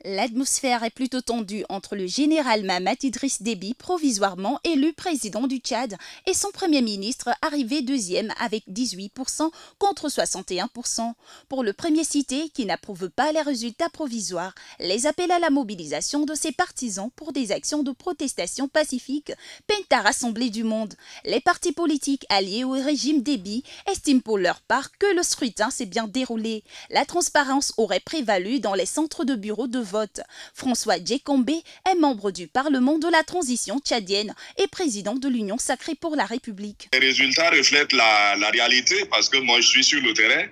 L'atmosphère est plutôt tendue entre le général Mahamat Idriss Déby, provisoirement élu président du Tchad, et son premier ministre, arrivé deuxième avec 18% contre 61%. Pour le premier cité, qui n'approuve pas les résultats provisoires, les appels à la mobilisation de ses partisans pour des actions de protestation pacifiques peinent à rassembler du monde. Les partis politiques alliés au régime Déby estiment pour leur part que le scrutin s'est bien déroulé. La transparence aurait prévalu dans les centres de bureaux de vote. François Djekombe est membre du Parlement de la transition tchadienne et président de l'Union sacrée pour la République. Les résultats reflètent la réalité parce que moi je suis sur le terrain.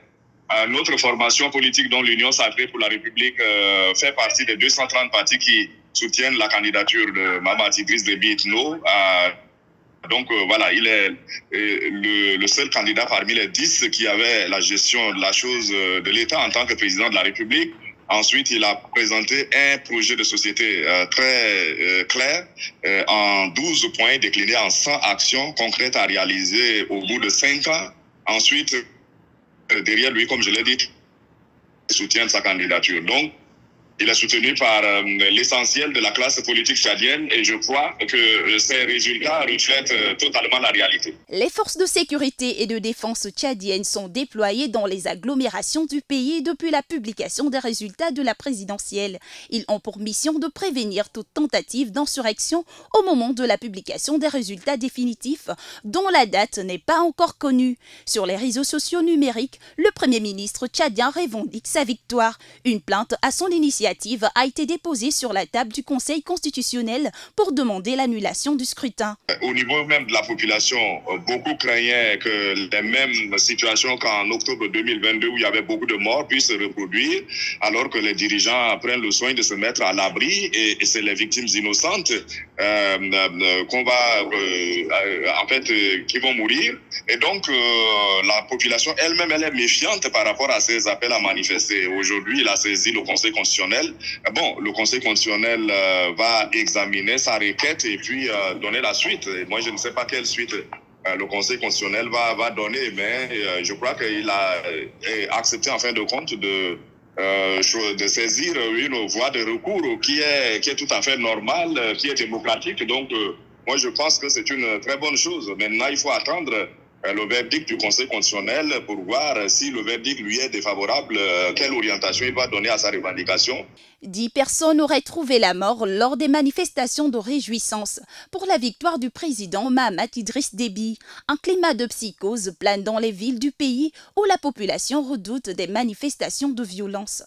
Notre formation politique dont l'Union sacrée pour la République fait partie des 230 partis qui soutiennent la candidature de Mahamat Idriss Déby Itno. Donc voilà, il est le seul candidat parmi les 10 qui avait la gestion de la chose de l'État en tant que président de la République. Ensuite, il a présenté un projet de société très clair en 12 points déclinés en 100 actions concrètes à réaliser au bout de 5 ans. Ensuite, derrière lui, comme je l'ai dit, il soutient sa candidature. Donc, il est soutenu par l'essentiel de la classe politique tchadienne et je crois que ces résultats reflètent totalement la réalité. Les forces de sécurité et de défense tchadiennes sont déployées dans les agglomérations du pays depuis la publication des résultats de la présidentielle. Ils ont pour mission de prévenir toute tentative d'insurrection au moment de la publication des résultats définitifs, dont la date n'est pas encore connue. Sur les réseaux sociaux numériques, le Premier ministre tchadien revendique sa victoire. Une plainte à son initiative a été déposée sur la table du Conseil constitutionnel pour demander l'annulation du scrutin. Au niveau même de la population, beaucoup craignaient que les mêmes situations qu'en octobre 2022 où il y avait beaucoup de morts puissent se reproduire alors que les dirigeants prennent le soin de se mettre à l'abri et c'est les victimes innocentes qu'on va qui vont mourir. Et donc la population elle-même elle est méfiante par rapport à ces appels à manifester. Aujourd'hui, il a saisi le Conseil constitutionnel. Bon, le Conseil constitutionnel va examiner sa requête et puis donner la suite. Et moi, je ne sais pas quelle suite le Conseil constitutionnel va donner, mais je crois qu'il a accepté en fin de compte de saisir une voie de recours qui est tout à fait normale, qui est démocratique. Donc, moi, je pense que c'est une très bonne chose. Maintenant, il faut attendre le verdict du Conseil constitutionnel pour voir si le verdict lui est défavorable, quelle orientation il va donner à sa revendication. 10 personnes auraient trouvé la mort lors des manifestations de réjouissance pour la victoire du président Mahamat Idriss Déby. Un climat de psychose plane dans les villes du pays où la population redoute des manifestations de violence.